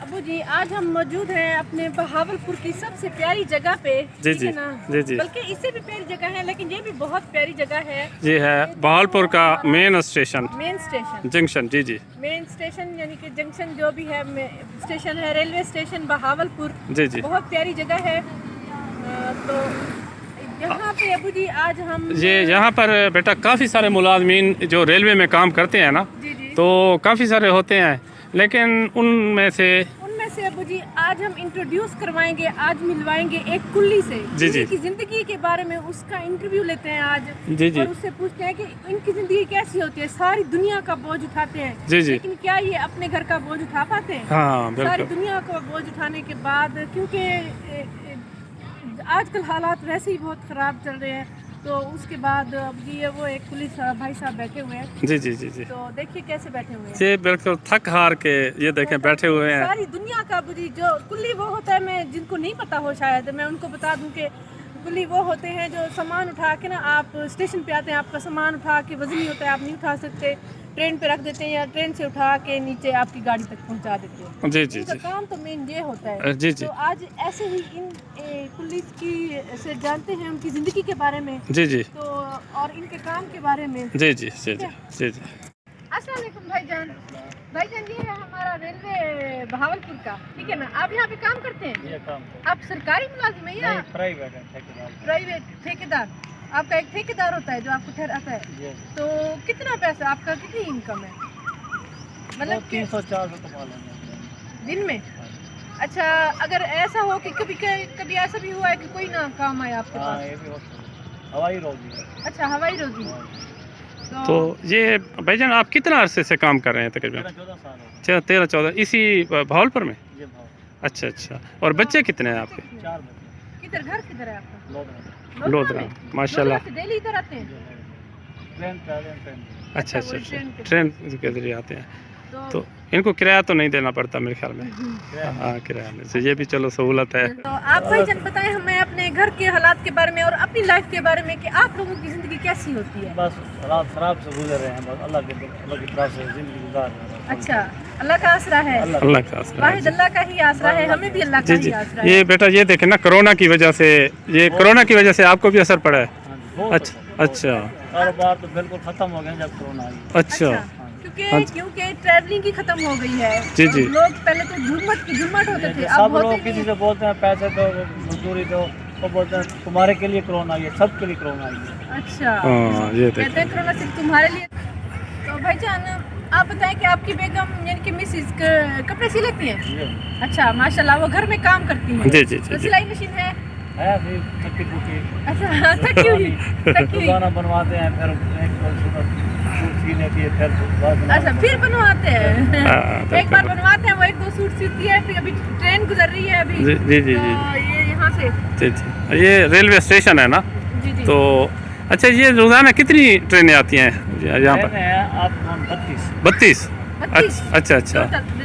अबू जी, आज हम मौजूद हैं अपने बहावलपुर की सबसे प्यारी जगह पे। जी ठीक जी है ना? जी जी बल्कि इससे भी प्यारी जगह है, लेकिन ये भी बहुत प्यारी जगह है। ये है बहावलपुर का main station main station. Junction. जी जी मेन स्टेशन यानी कि जंक्शन जो भी है स्टेशन है, रेलवे स्टेशन बहावलपुर। जी जी। बहुत प्यारी जगह है। तो यहाँ पे अबू जी आज हम ये यहाँ पर बेटा काफ़ी सारे मुलाजमीन जो रेलवे में काम करते हैं ना, जी जी तो काफ़ी सारे होते हैं, लेकिन उनमें से अबू जी आज हम इंट्रोड्यूस करवाएंगे, आज मिलवाएंगे एक कुल्ली से। जी जी की जिंदगी के बारे में उसका इंटरव्यू लेते हैं आज। जी जी और उससे पूछते हैं कि इनकी जिंदगी कैसी होती है। सारी दुनिया का बोझ उठाते हैं, जी जी। लेकिन क्या ये अपने घर का बोझ उठा पाते हैं? हाँ सारी बिल्कुल। दुनिया का बोझ उठाने के बाद, क्योंकि आजकल हालात वैसे ही बहुत ख़राब चल रहे हैं, तो उसके बाद अब ये वो एक पुलिस भाई साहब बैठे हुए हैं। जी जी जी जी। तो देखिए कैसे बैठे हुए हैं। ये बिल्कुल थक हार के ये देखें बैठे हुए हैं। सारी दुनिया का बुरी जो कुल्ली वो होता है, मैं जिनको नहीं पता हो शायद मैं उनको बता दूं कि कुल्ली वो होते हैं जो सामान उठा के ना, आप स्टेशन पे आते हैं, आपका सामान उठा के वजन नहीं होता है, आप नहीं उठा सकते, ट्रेन पे रख देते हैं या ट्रेन से उठा के नीचे आपकी गाड़ी तक पहुंचा देते हैं। जी जी इनका जी काम तो मेन ये होता है। जी जी तो आज ऐसे ही इन पुलिस की से जानते हैं उनकी ज़िंदगी के बारे में, जी जी तो और इनके काम के बारे में। जी जी जी जी जी जी। अस्सलाम वालेकुम भाईजान। भाईजान ये है हमारा रेलवे बहावलपुर का, ठीक है ना? आप यहाँ पे काम करते हैं? ये काम आप सरकारी मुलाजिम है या प्राइवेट है, ठेकेदार। प्राइवेट ठेकेदार? आपका एक ठेकेदार होता है जो आपको ठहराता है। ये तो कितना पैसा आपका, कितनी इनकम है मतलब कि 300-400 कमा लेंगे दिन में? अच्छा, अगर ऐसा हो कि कभी कभी ऐसा भी हुआ है कि कोई ना काम आया आपके हाँ, पास? ये भी हो सकता है। हवाई रोजी है। अच्छा, हवाई रोजी। तो ये भाईजान आप कितना अरसे से काम कर रहे हैं तकरीबन? 13-14 साल हो गए। 13-14 इसी भावलपुर में? ये भाव अच्छा अच्छा। और बच्चे कितने हैं आपके? 4 बजे किधर घर किधर है आपका? लोग लोधरा माशाल्लाह। लोधरा से डेली इधर आते हैं? ट्रेन ट्रेन अच्छा वो अच्छा अच्छा। ट्रेन ट्रेन के जरिए आते हैं, तो तो इनको किराया तो नहीं देना पड़ता मेरे ख्याल में। हाँ किराया में से ये भी चलो सहूलत है। तो आप भाईजान बताएं हमें अपने घर के हालात के बारे में और अपनी लाइफ के बारे में कि आप लोगों की ज़िंदगी कैसी होती है। बस रात खराब से गुजर रहे हैं, बस अल्लाह की तरफ से जिंदगी गुजार रहे हैं। अच्छा, अल्लाह का आसरा है, अल्लाह का आसरा है। वाहिद अल्लाह का ही आसरा है, हमें भी अल्लाह का जी ही जी। आसरा है। ये बेटा ये देखें ना, कोरोना की वजह से, ये कोरोना की वजह से आपको भी असर पड़ा है? हाँ जी, बहुत अच्छा अच्छा कारोबार तो बिल्कुल खत्म हो गया जब कोरोना आई। अच्छा। क्योंकि ट्रैवलिंग की खत्म हो गई है। जी जी। लोग पहले तो झुरमट होते थे, अब सब होते लोग नहीं किसी हैं। से बोलते हैं पैसे दो, मजदूरी दो, वो बोलते हैं तुम्हारे के लिए कोरोना आई है, सबके लिए कोरोना आई है। अच्छा, हाँ ये कहते देखें। हैं कोरोना सिर्फ तुम्हारे लिए। तो भाईजान आप बताएं कि आपकी बेगम यानी कि मिसेज कपड़े सिलती हैं? ये अच्छा माशाल्लाह, वो घर में काम करती हैं? जी जी जी तो जी। सिलाई मशीन है? फिर थकी फूकी अच्छा, थकी हुई थकी हुई। गाना बनवाते हैं, फिर एक सूट सी लेती है, फिर बाद में अच्छा, फिर बनवाते हैं। हाँ, एक बार बनवाते हैं, वो 1-2 सूट सीती है, फिर अभी ट्रेन गुजर रही है अभी। जी जी जी जी तो ये यहाँ से जी जी। ये रेलवे स्टेशन है ना, जी जी। तो अच्छा ये रोज़ाना कितनी ट्रेनें आती हैं यहाँ पर? आप 32 32? अच्छा अच्छा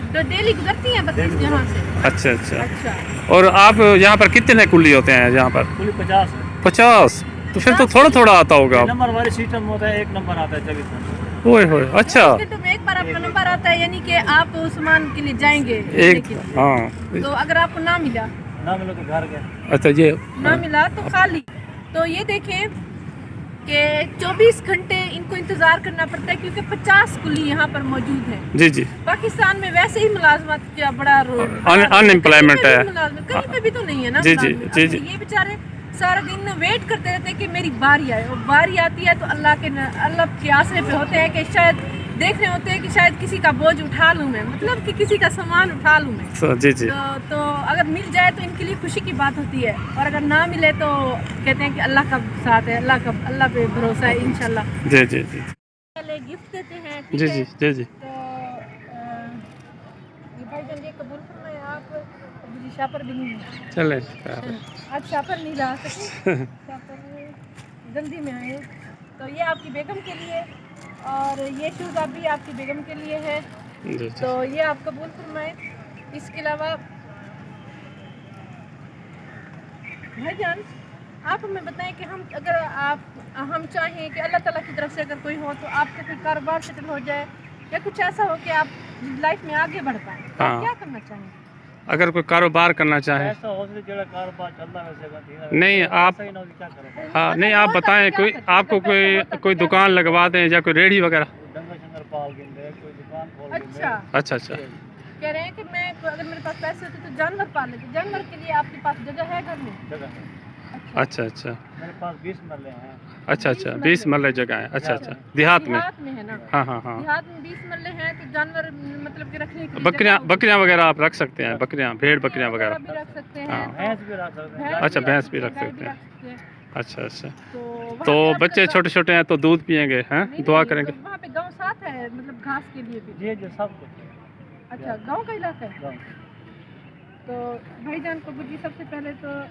तो डेली गुजरती हैं 32 यहाँ से? अच्छा अच्छा। अच्छा, और आप यहाँ पर कितने कुल्ली होते हैं यहाँ पर? पूरी 50 है। 50? तो फिर तो थोड़ा थोड़ा आता होगा। नंबर वाली सिस्टम होता है, एक नंबर आता है 24 नंबर। ओए होए अच्छा। तो में एक बार आपका नंबर आता है, यानी कि आप उस सामान के लिए जाएंगे एक लेने के लिए। हाँ। तो अगर आपको ना मिला, ना मिलो तो घर गए। अच्छा ये ना मिला तो खाली। तो ये देखें कि 24 घंटे इनको इंतज़ार करना पड़ता है, क्योंकि 50 कुली यहाँ पर मौजूद हैं। जी जी। पाकिस्तान में वैसे ही मुलाजमत का बड़ा अनएम्प्लॉयमेंट है। कहीं पे भी तो नहीं है ना जी जी मुलाजमत। जी अब जी। ये बेचारे सारा दिन वेट करते रहते हैं कि मेरी बारी आए, और बारी आती है तो अल्लाह के आसरे पे होते हैं कि शायद देख रहे होते हैं कि शायद किसी का बोझ उठा लूँ मैं, मतलब कि किसी का सामान उठा लूँ मैं। जी जी। तो अगर मिल जाए तो इनके लिए खुशी की बात होती है, और अगर ना मिले तो कहते हैं कि अल्लाह का साथ है, अल्लाह पे भरोसा है इंशाल्लाह। जी जी जी पहले गिफ्ट देते हैं, ठीक जी है? जी जी जी। तो ये भाईजान ये कबूल फरमाए आप। अभी जी शापर भी नहीं है, चले आज शापर नहीं ला सके, शापर जल्दी में आए। तो ये आपकी बेगम के लिए, और ये शूज़ आप भी आपकी बेगम के लिए है, जी जी। तो ये आप कबूल फरमाएं। इसके अलावा भाईजान आप हमें बताएं कि हम चाहें कि अल्लाह ताला की तरफ से अगर कोई हो तो आपका कोई कारोबार सेटल हो जाए, या कुछ ऐसा हो कि आप लाइफ में आगे बढ़ पाएं, तो आप हाँ। क्या करना चाहेंगे? अगर कोई कारोबार करना चाहे? ऐसा हो तो जेड़ा कारोबार चलता वैसे नहीं आप, सही ना क्या करें। हाँ नहीं आप बताएं, कोई आपको कोई दुकान लगवा दें या कोई रेहड़ी वगैरह? डंगर शंगर पाल के कोई दुकान खोल अच्छा अच्छा अच्छा। कह रहे हैं कि मैं अगर मेरे पास पैसे होते तो जानवर पाल लेते। जानवर के लिए आपके पास जगह है घर में? जगह है। अच्छा अच्छा मेरे पास 20 मरले हैं। अच्छा अच्छा 20 मरले जगह है। अच्छा अच्छा देहात में? देहात में है ना? हाँ हाँ हाँ। देहात में 20 मरले हैं तो जानवर मतलब कि रखने के लिए बकरियां वगैरह आप रख सकते हैं? बकरियां, भेड़ बकरियां वगैरह भी रख सकते हैं। हाँ। भैंस भी रख सकते हैं। अच्छा भैंस भी रख गाय सकते हैं। हैं। अच्छा अच्छा। तो तो बच्चे छोटे छोटे हैं तो दूध पियेंगे हैं? दुआ करेंगे? वहाँ पे गांव साथ है मतलब घास के लिए भी? जी जी सब कुछ। अच्छा गांव का इलाका है। गाँव। तो भाईजान को जी सबसे पहले तो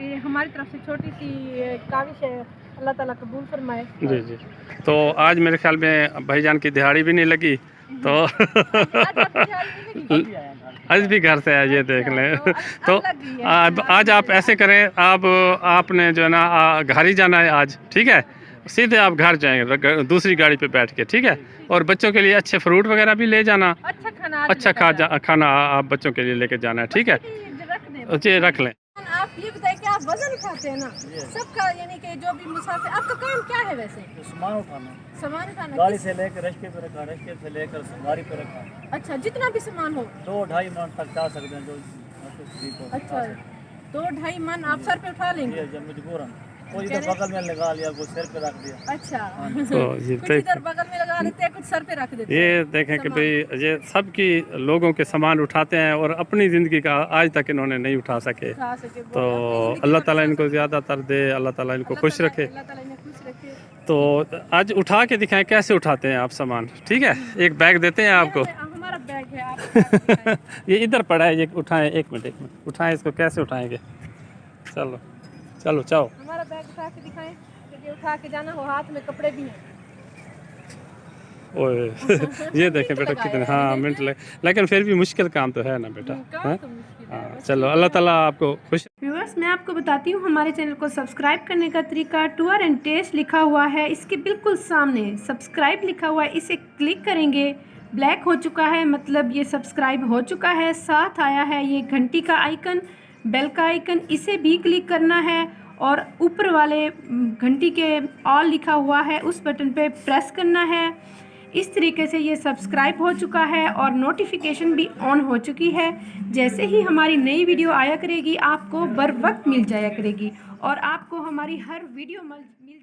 ये हमारी तरफ से छोटी सी काविश है, अल्लाह ताला कबूल फरमाए। जी जी। तो आज मेरे ख्याल में भाईजान की दिहाड़ी भी नहीं लगी तो आज आपकी दिहाड़ी नहीं लगी? अभी आया घर। आज भी घर से है, ये देख लें। तो अब लग गई है। आज आप ऐसे करें, आपने जो है ना घर ही जाना है आज, ठीक है? सीधे आप घर जाएंगे दूसरी गाड़ी पे बैठ के, ठीक है? और बच्चों के लिए अच्छे फ्रूट वगैरह भी ले जाना, अच्छा खाना अच्छा खाना आप बच्चों के लिए लेके जाना है, ठीक है? जी रख लें। आप ये बताइए कि आप वजन उठाते हैं ना सबका, यानी कि जो भी मुसाफिर, आपका काम क्या है वैसे? तो सामान उठाना, सामान उठाना गाड़ी से लेकर रश्के पे रखा, रश्के से लेकर गाड़ी पे रखा। अच्छा जितना भी सामान हो 2-2.5 मन तक जा सकते हैं जो। अच्छा 2-2.5 मन आप सर पे उठा लेंगे? जब मजबूरन कोई इधर बगल में लगा लिया, कोई सिर पे रख दिया। अच्छा तो ये कुछ इधर बगल में लगा लेते हैं, कुछ सर पे रख देते हैं। ये देखें कि भाई ये सब की लोगों के सामान उठाते हैं और अपनी ज़िंदगी का आज तक इन्होंने नहीं उठा सके। उठा सके तो अल्लाह ताला इनको ज़्यादातर दे, अल्लाह ताला इनको खुश रखे। अल्लाह ताला इन्हें खुश रखे। तो आज उठा के दिखाएं कैसे उठाते हैं आप सामान, ठीक है? एक बैग देते हैं आपको। हमारा बैग है, आप ये इधर पड़ा है, ये उठाएं, एक मिनट उठाएं इसको, कैसे उठाएंगे? चलो चलो चाओ। हमारा बैग उठा के दिखाएं, क्योंकि उठा के जाना हो, हाथ में कपड़े भी हैं। ओए ये देखें बेटा कितने, हाँ मिनट लगे, लेकिन फिर भी मुश्किल काम तो है ना बेटा। काम तो मुश्किल है। हाँ चलो अल्लाह ताला आपको खुश। व्यूअर्स मैं आपको बताती हूँ हमारे चैनल को सब्सक्राइब करने का तरीका। टूर एंड टेस्ट लिखा हुआ है, इसके बिल्कुल सामने सब्सक्राइब लिखा हुआ है, इसे क्लिक करेंगे, ब्लैक हो चुका है मतलब ये सब्सक्राइब हो चुका है। साथ आया है ये घंटी का आइकन, बेल का आइकन, इसे भी क्लिक करना है और ऊपर वाले घंटी के ऑल लिखा हुआ है उस बटन पे प्रेस करना है। इस तरीके से ये सब्सक्राइब हो चुका है और नोटिफिकेशन भी ऑन हो चुकी है। जैसे ही हमारी नई वीडियो आया करेगी आपको बर वक्त मिल जाया करेगी और आपको हमारी हर वीडियो मिल